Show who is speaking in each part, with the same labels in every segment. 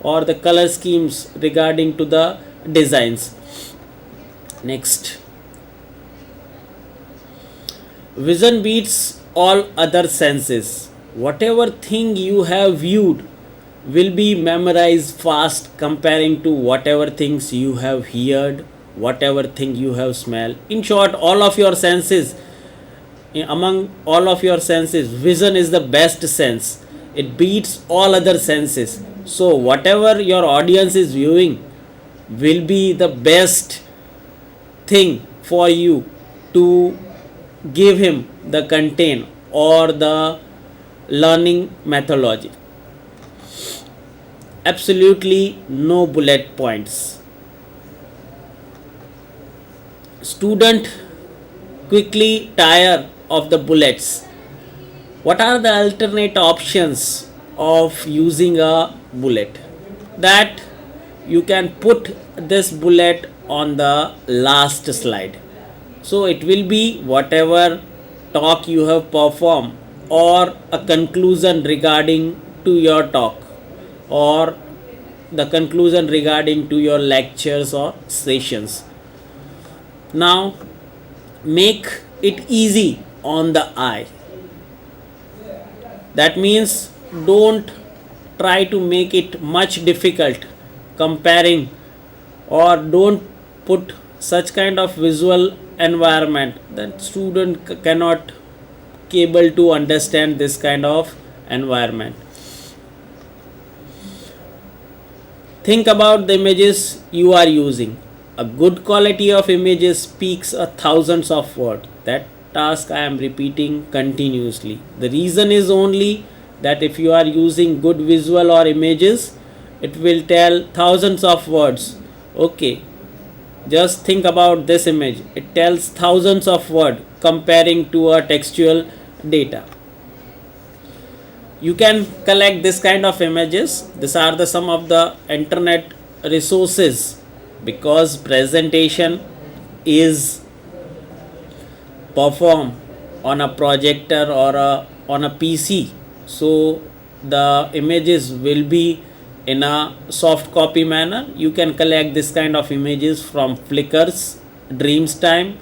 Speaker 1: or the color schemes regarding to the designs. Next, vision beats all other senses. Whatever thing you have viewed will be memorized fast comparing to whatever things you have heard, whatever thing you have smelled. In short, all of your senses, among all of your senses, vision is the best sense. It beats all other senses. So whatever your audience is viewing will be the best thing for you to give him the content or the learning methodology. Absolutely no bullet points. Student quickly tire of the bullets. What are the alternate options of using a bullet? That you can put this bullet on the last slide. So it will be whatever talk you have performed or a conclusion regarding to your talk or the conclusion regarding to your lectures or sessions. Now make it easy on the eye. That means don't try to make it much difficult comparing, or don't put such kind of visual environment that student cannot able to understand this kind of environment. Think about the images you are using. A good quality of images speaks a thousands of words. That task I am repeating continuously. The reason is only that if you are using good visual or images, it will tell thousands of words. Okay, just think about this image. It tells thousands of words comparing to a textual data. You can collect this kind of images. These are the some of the internet resources, because presentation is performed on a projector or on a PC, so the images will be in a soft copy manner. You can collect this kind of images from Flickr's, Dreamtime,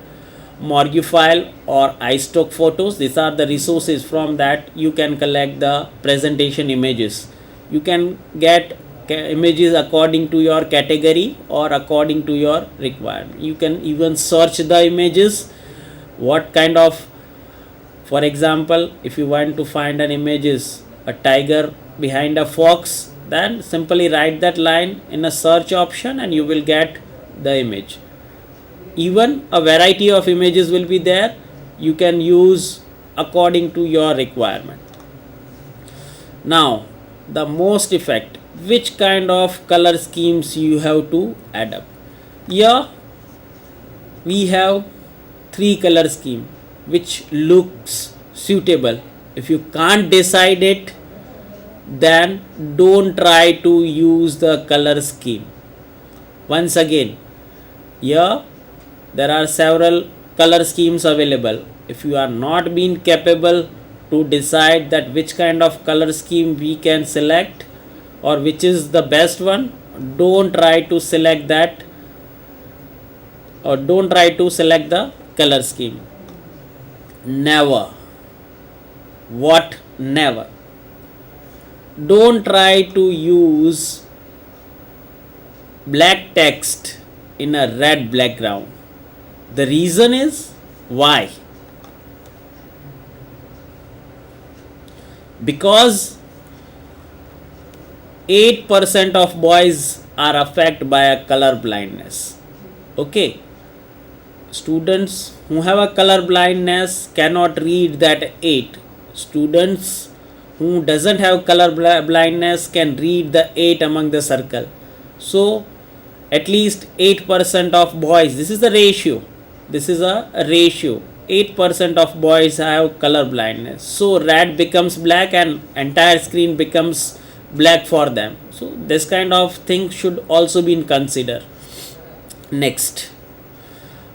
Speaker 1: Morguefile or iStock photos. These are the resources from that you can collect the presentation images. You can get images according to your category or according to your requirement. You can even search the images what kind of, for example, if you want to find an images a tiger behind a fox, then simply write that line in a search option and you will get the image. Even a variety of images will be there. You can use according to your requirement. Now the most effect, which kind of color schemes you have to adapt. Here we have three color scheme which looks suitable. If you can't decide it, then don't try to use the color scheme. Once again, here there are several color schemes available. If you are not being capable to decide that which kind of color scheme we can select or which is the best one, don't try to select that, or don't try to select the color scheme. Never. What? Never. Don't try to use black text in a red background. The reason is why? Because 8% of boys are affected by a color blindness. Okay, students who have a color blindness cannot read that 8. Students who doesn't have color blindness can read the 8 among the circle. So at least 8% of boys, this is the ratio, this is a ratio, 8% of boys have color blindness. So red becomes black and entire screen becomes black for them. So this kind of thing should also be considered. Next,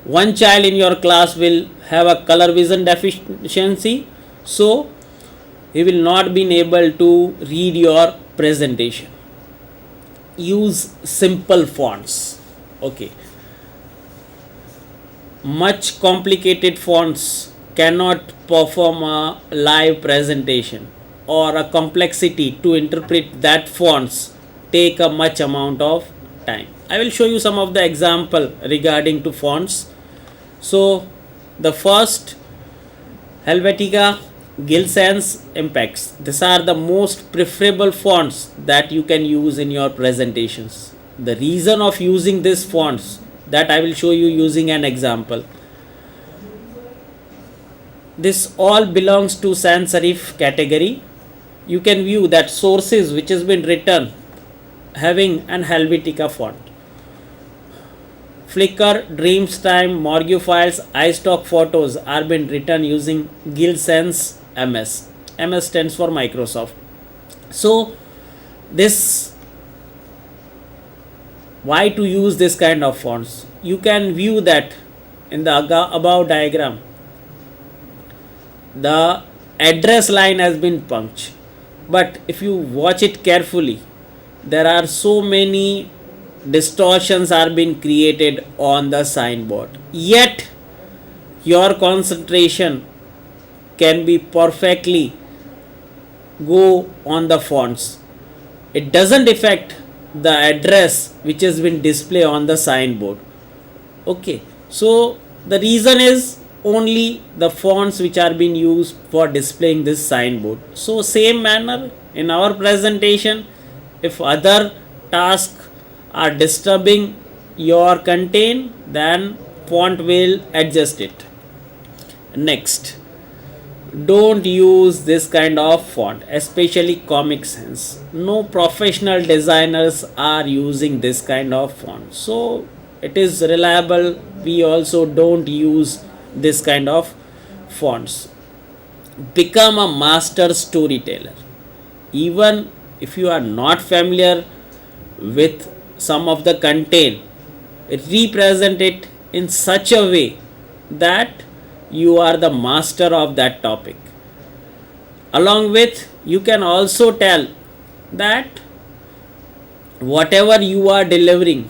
Speaker 1: one child in your class will have a color vision deficiency, so he will not be able to read your presentation. use simple fonts. Okay, much complicated fonts cannot perform a live presentation, or a complexity to interpret that fonts take a much amount of time. I will show you some of the example regarding to fonts. So the first, Helvetica, Gill Sans, Impacts. These are the most preferable fonts that you can use in your presentations. The reason of using these fonts, that I will show you using an example. This all belongs to sans serif category. You can view that sources which has been written having an Helvetica font. Flickr, Dreamtime, Morgue Files, iStock Photos are been written using Gill Sans MS. MS stands for Microsoft. So this, why to use this kind of fonts? You can view that in the above diagram. The address line has been punched, but if you watch it carefully, there are so many distortions are being created on the signboard, yet your concentration can be perfectly go on the fonts. It doesn't affect the address which has been displayed on the signboard. Okay, so the reason is only the fonts which are being used for displaying this signboard. So same manner in our presentation, if other tasks are disturbing your content, then font will adjust it. Next, don't use this kind of font, especially Comic Sans. No professional designers are using this kind of font, so it is reliable. We also don't use this kind of fonts. Become a master storyteller. Even if you are not familiar with some of the content, represent it in such a way that you are the master of that topic. Along with, you can also tell that whatever you are delivering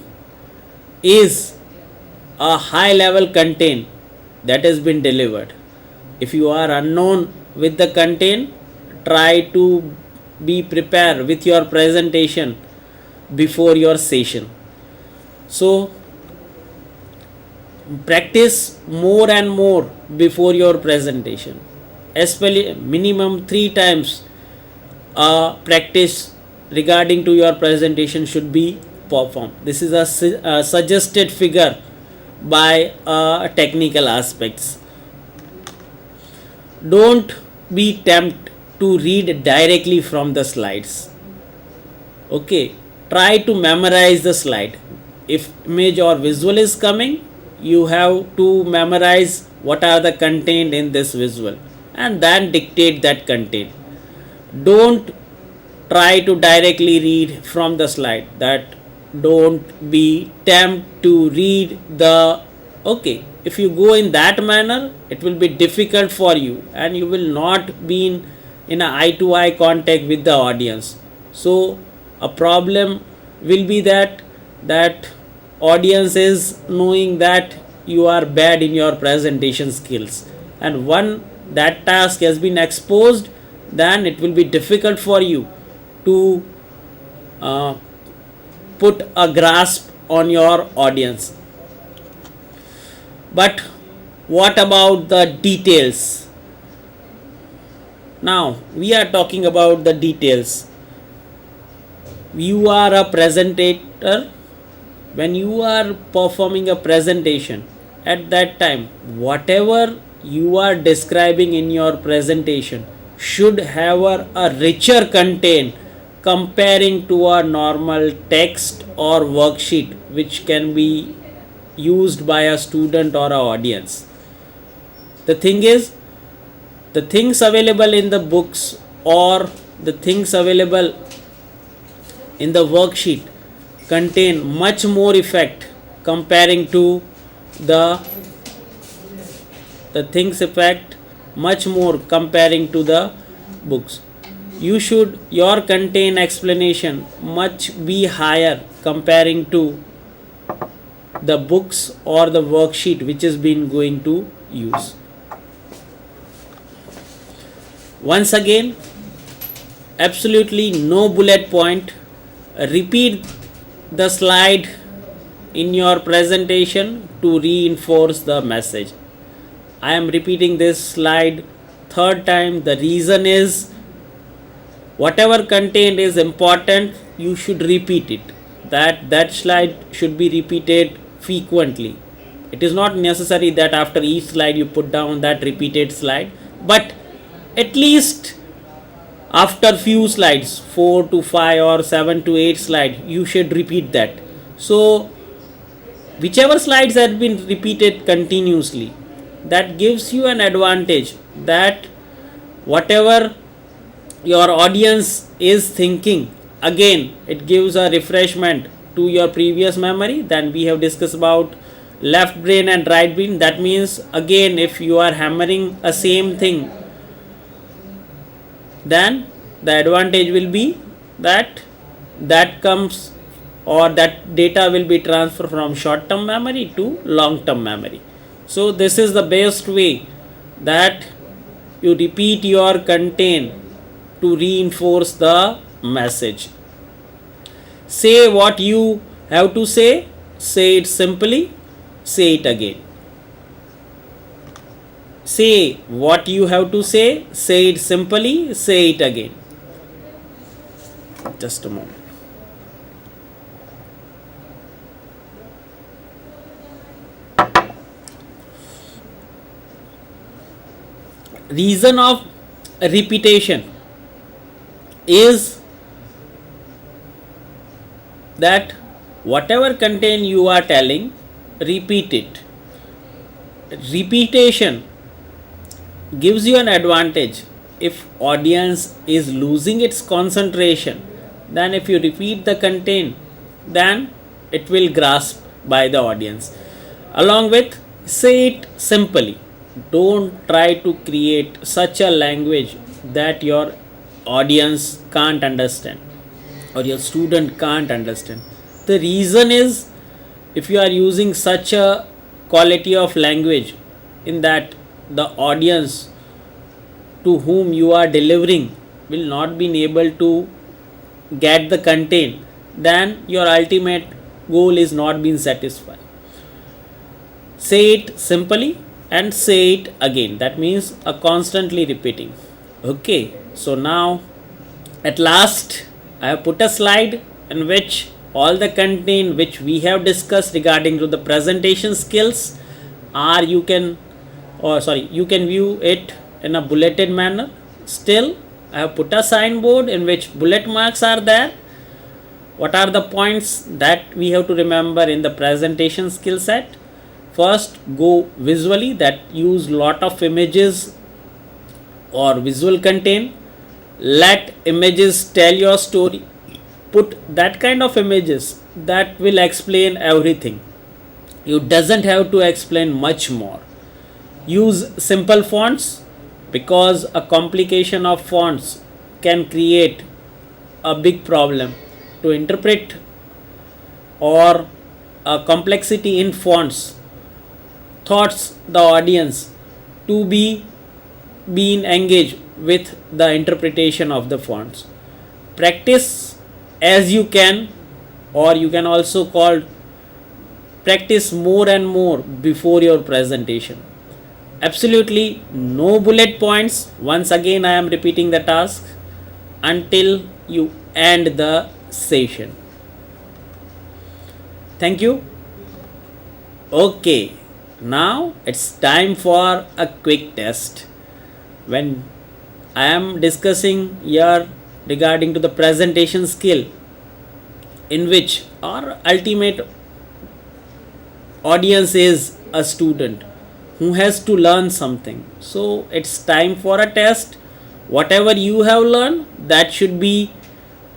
Speaker 1: is a high level content that has been delivered. If you are unknown with the content, try to be prepared with your presentation before your session. So practice more and more before your presentation, especially minimum 3 times practice regarding to your presentation should be performed. This is a suggested figure by technical aspects. Don't be tempted to read directly from the slides. Okay, try to memorize the slide. If image or visual is coming, you have to memorize what are the content in this visual and then dictate that content. Don't try to directly read from the slide. That don't be tempted to read the, okay, if you go in that manner, it will be difficult for you and you will not be in a eye to eye contact with the audience. So a problem will be that audience is knowing that you are bad in your presentation skills, and when that task has been exposed, then it will be difficult for you to put a grasp on your audience. But what about the details? Now we are talking about the details. You are a presenter. When you are performing a presentation, at that time, whatever you are describing in your presentation should have a richer content comparing to a normal text or worksheet which can be used by a student or an audience. The thing is, the things available in the books or the things available in the worksheet contain much more effect comparing to the things effect much more comparing to the books. your content explanation much be higher comparing to the books or the worksheet which is been going to use. Once again, absolutely no bullet point. Repeat the slide in your presentation to reinforce the message. I am repeating this slide third time. The reason is whatever content is important, you should repeat it. That slide should be repeated frequently. It is not necessary that after each slide you put down that repeated slide, but at least after few slides, 4 to 5 or 7 to 8 slides, you should repeat that. So whichever slides have been repeated continuously, that gives you an advantage that whatever your audience is thinking, again it gives a refreshment to your previous memory. Then we have discussed about left brain and right brain. That means again if you are hammering a same thing, then the advantage will be that comes or that data will be transferred from short term memory to long term memory. So this is the best way that you repeat your content to reinforce the message. Say what you have to say it simply, say it again. Say what you have to say it simply, say it again. Just a moment. Reason of repetition is that whatever content you are telling, repeat it. Repetition gives you an advantage. If audience is losing its concentration, then if you repeat the content, then it will grasp by the audience. Along with, say it simply. Don't try to create such a language that your audience can't understand or your student can't understand. The reason is, if you are using such a quality of language in that the audience to whom you are delivering will not be able to get the content, then your ultimate goal is not being satisfied. Say it simply and say it again. That means a constantly repeating. Okay, so now at last I have put a slide in which all the content which we have discussed regarding to the presentation skills are you can view it in a bulleted manner. Still, I have put a signboard in which bullet marks are there. What are the points that we have to remember in the presentation skill set? First, go visually, that use lot of images or visual content. Let images tell your story. Put that kind of images that will explain everything. You doesn't have to explain much more. Use simple fonts, because a complication of fonts can create a big problem to interpret, or a complexity in fonts thoughts the audience to be being engaged with the interpretation of the fonts. Practice as you can, or you can also call practice more and more before your presentation. Absolutely no bullet points. Once again I am repeating the task until you end the session. Thank you. Okay, now it's time for a quick test. When I am discussing here regarding to the presentation skill, in which our ultimate audience is a student who has to learn something. So it's time for a test. Whatever you have learned, that should be,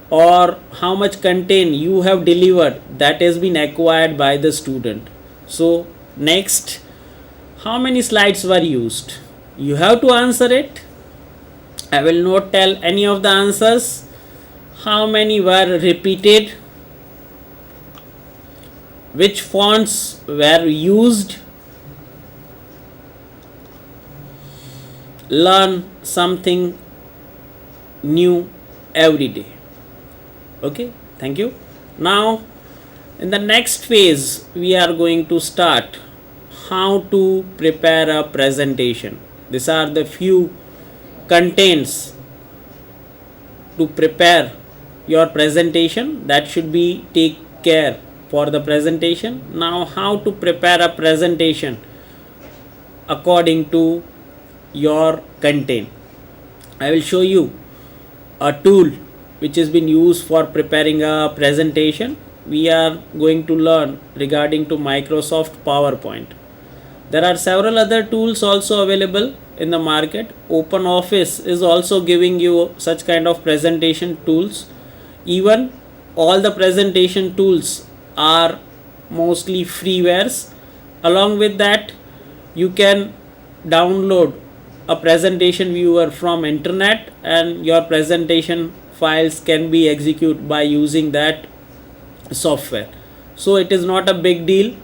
Speaker 1: or how much content you have delivered, that has been acquired by the student. So next, how many slides were used? You have to answer it. I will not tell any of the answers. How many were repeated? Which fonts were used? Learn something new every day. Okay, thank you. Now, in the next phase, we are going to start how to prepare a presentation. These are the few contents to prepare your presentation that should be take care for the presentation. Now, how to prepare a presentation according to your content. I will show you a tool which has been used for preparing a presentation. We are going to learn regarding to Microsoft PowerPoint. There are several other tools also available in the market. OpenOffice is also giving you such kind of presentation tools. Even all the presentation tools are mostly freewares. Along with that, you can download a presentation viewer from internet, and your presentation files can be executed by using that software. So it is not a big deal.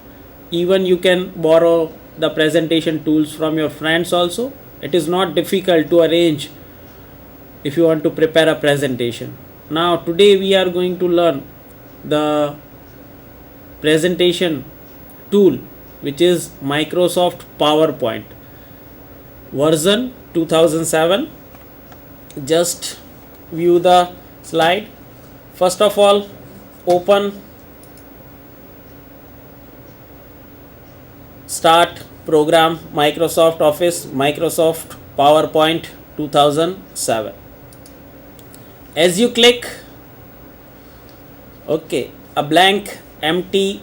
Speaker 1: Even you can borrow the presentation tools from your friends also. It is not difficult to arrange if you want to prepare a presentation. Now today we are going to learn the presentation tool which is Microsoft PowerPoint version 2007. Just view the slide. First of all, open start program Microsoft Office, Microsoft PowerPoint 2007. As you click, okay, a blank empty